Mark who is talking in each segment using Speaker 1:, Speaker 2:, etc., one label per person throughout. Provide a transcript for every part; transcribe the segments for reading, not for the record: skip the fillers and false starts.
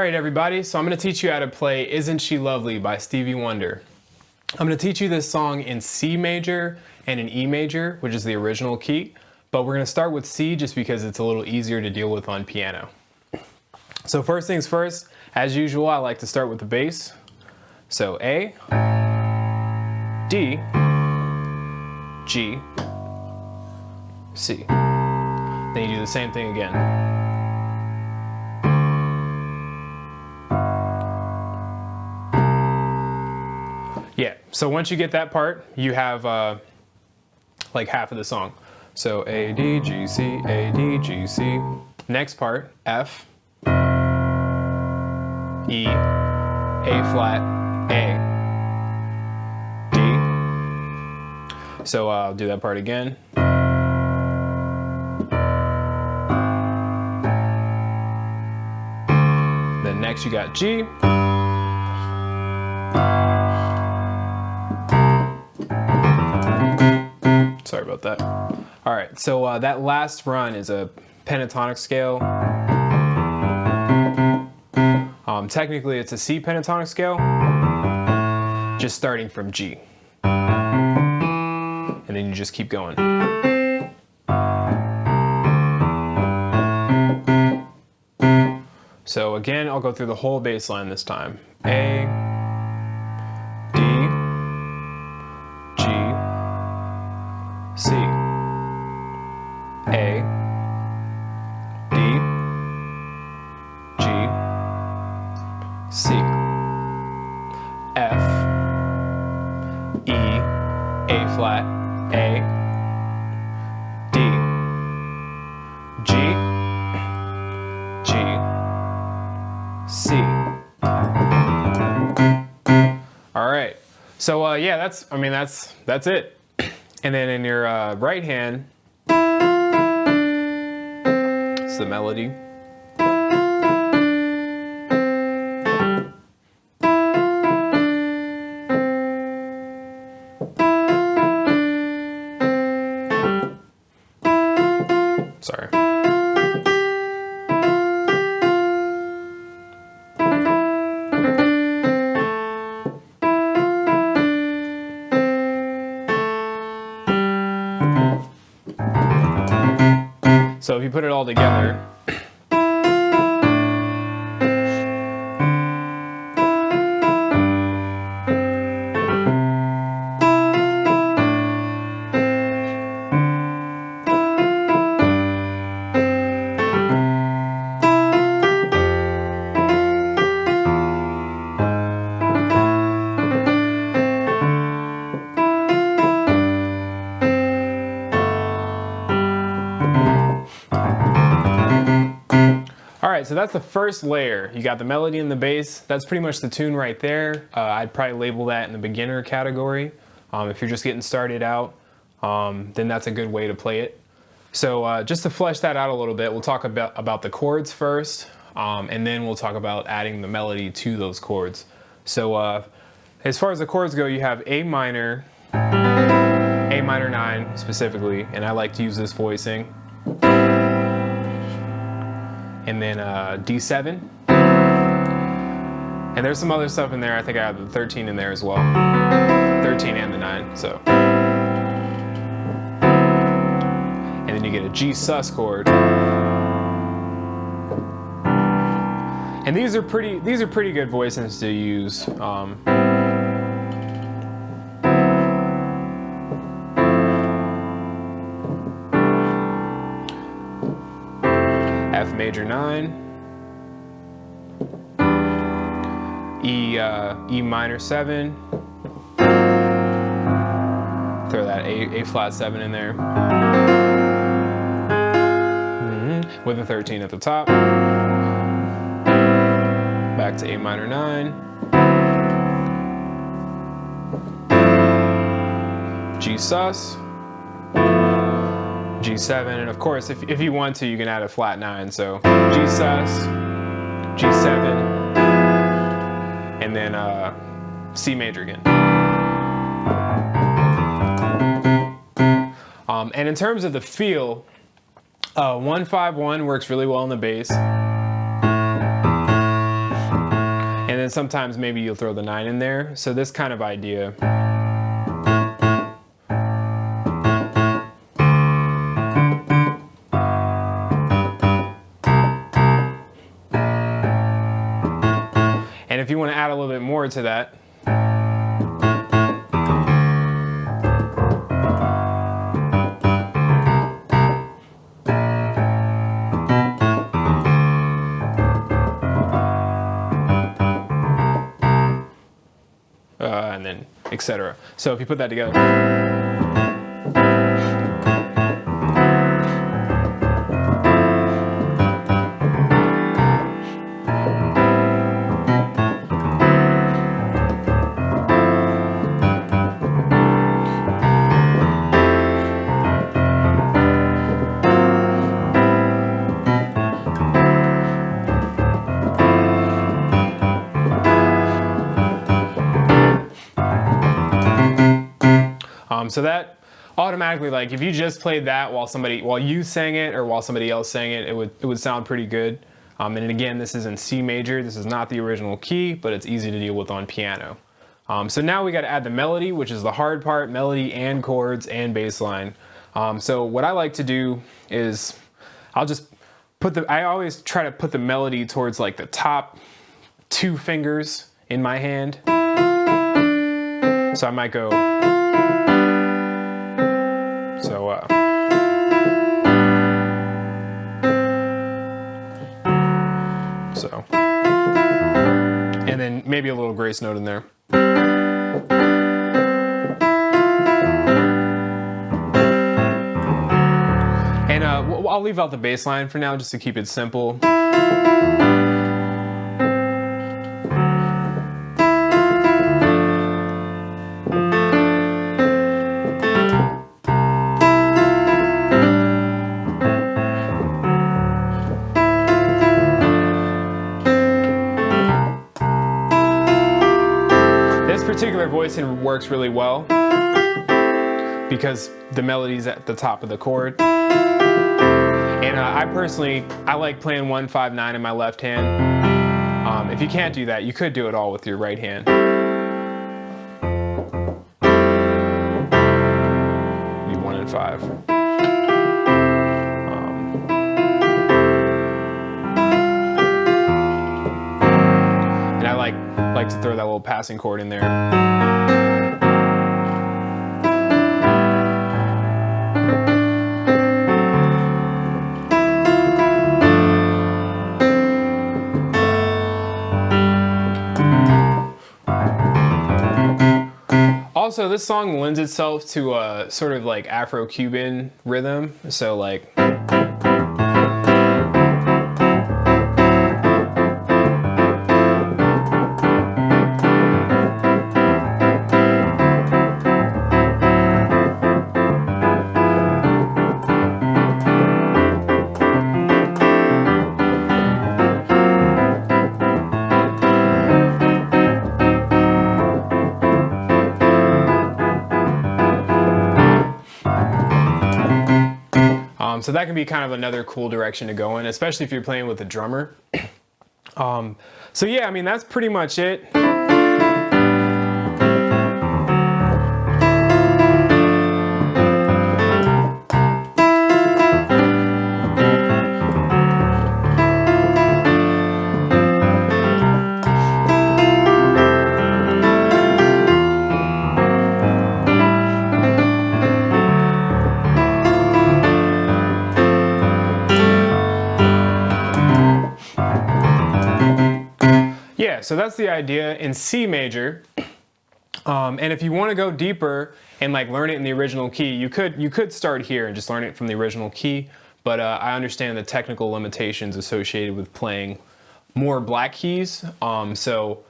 Speaker 1: Alright everybody, so I'm going to teach you how to play Isn't She Lovely by Stevie Wonder. I'm going to teach you this song in C major and in E major, which is the original key, but we're going to start with C just because it's a little easier to deal with on piano. So first things first, as usual, I like to start with the bass. So A, D, G, C. Then you do the same thing again. Yeah, so once you get that part, you have like half of the song. So A, D, G, C, A, D, G, C. Next part, F, E, A flat, A, D. So I'll do that part again. Then next you got G. Sorry about that. All right, so that last run is a pentatonic scale. Technically, it's a C pentatonic scale, just starting from G. And then you just keep going. So again, I'll go through the whole bass line this time. A, D, G, C, A, D, G, C, F, E, A flat, A, D, G, G, C. All right. So yeah, that's it. And then in your right hand, it's the melody. Sorry. So if you put it all together, Alright, so that's the first layer. You got the melody and the bass. That's pretty much the tune right there. I'd probably label that in the beginner category. If you're just getting started out, then that's a good way to play it. So just to flesh that out a little bit, we'll talk about the chords first, and then we'll talk about adding the melody to those chords. So as far as the chords go, you have A minor 9 specifically, and I like to use this voicing. And then D7. And there's some other stuff in there. I think I have the 13 in there as well. 13 and the 9, so. And then you get a G sus chord. And these are pretty good voicings to use. F major 9, E minor 7, throw that A flat 7 in there, with a 13 at the top, back to A minor 9, G sus, G7, and of course, if you want to, you can add a flat 9. So G sus, G7, and then C major again. And in terms of the feel, 1-5-1 works really well on the bass. then sometimes maybe you'll throw the 9 in there. So this kind of idea. And if you want to add a little bit more to that, and then etc. So if you put that together. So that automatically, like if you just played that while you sang it or while somebody else sang it, it would sound pretty good. And again, this is in C major. This is not the original key, but it's easy to deal with on piano. So now we got to add the melody, which is the hard part, melody and chords and bass line. So what I like to do is I always try to put the melody towards like the top 2 fingers in my hand. So I might go. And then maybe a little grace note in there. And I'll leave out the bass line for now just to keep it simple. This particular voicing works really well because the melody's at the top of the chord. And I like playing 1, 5, 9 in my left hand. If you can't do that, you could do it all with your right hand. Maybe 1 and 5. And I like to throw that little passing chord in there. Also, this song lends itself to a sort of like Afro-Cuban rhythm, so like. So that can be kind of another cool direction to go in, especially if you're playing with a drummer. So yeah, I mean, that's pretty much it. So that's the idea in C major. And if you want to go deeper and like learn it in the original key, you could start here and just learn it from the original key. But I understand the technical limitations associated with playing more black keys. So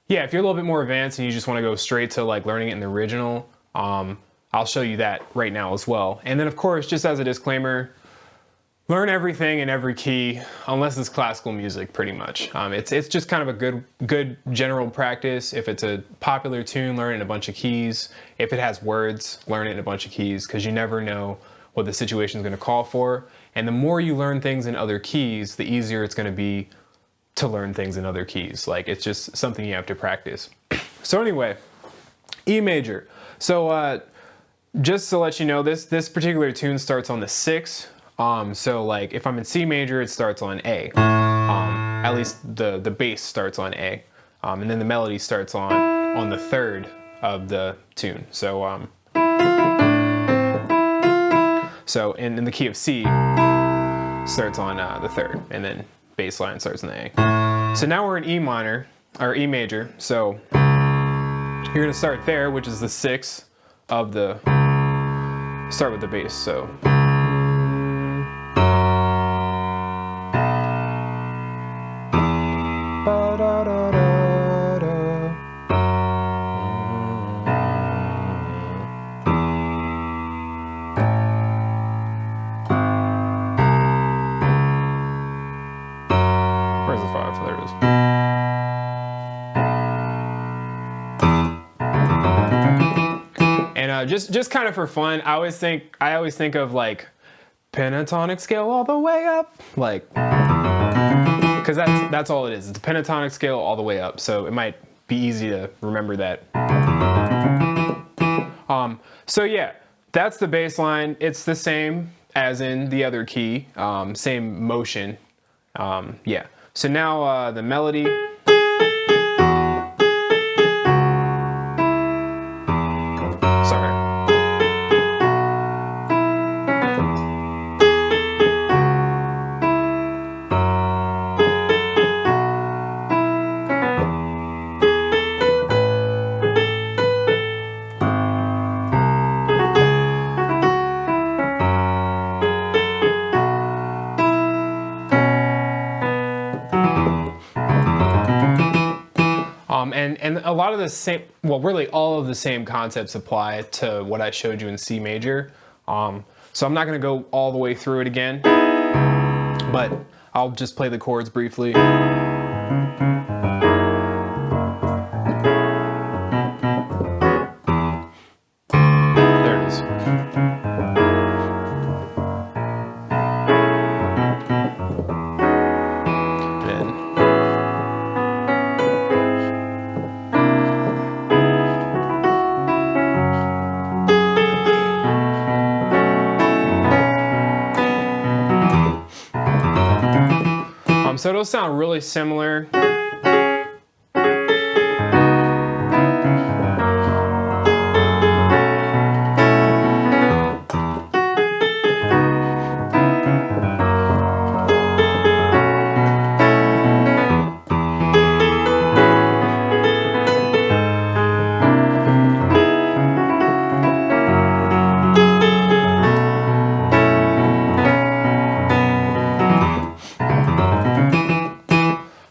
Speaker 1: yeah, if you're a little bit more advanced and you just want to go straight to like learning it in the original, I'll show you that right now as well. And then of course, just as a disclaimer, learn everything in every key, unless it's classical music, pretty much. It's just kind of a good general practice. If it's a popular tune, learn it in a bunch of keys. If it has words, learn it in a bunch of keys, because you never know what the situation is going to call for. And the more you learn things in other keys, the easier it's going to be to learn things in other keys. Like, it's just something you have to practice. So anyway, E major. So just to let you know, this particular tune starts on the 6. So like if I'm in C major, it starts on A. At least the bass starts on A. And then the melody starts on the 3rd of the tune. So so in the key of C, starts on the 3rd, and then bass line starts in the A. So now we're in E minor, or E major. So you're gonna start there, which is the 6th of the, start with the bass, so. Where's the 5? There it is. And just kind of for fun, I always think of like pentatonic scale all the way up, like, because that's all it is. It's a pentatonic scale all the way up, so it might be easy to remember that. So yeah, that's the bass line. It's the same as in the other key, same motion. Yeah. So now the melody. And a lot of the same, well, really all of the same concepts apply to what I showed you in C major. So I'm not going to go all the way through it again, but I'll just play the chords briefly. There it is. So it'll sound really similar.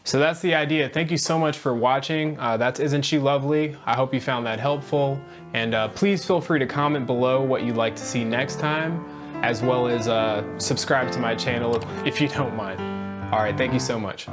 Speaker 1: So that's the idea. Thank you so much for watching. That's Isn't She Lovely? I hope you found that helpful. And please feel free to comment below what you'd like to see next time, as well as subscribe to my channel if you don't mind. All right, thank you so much.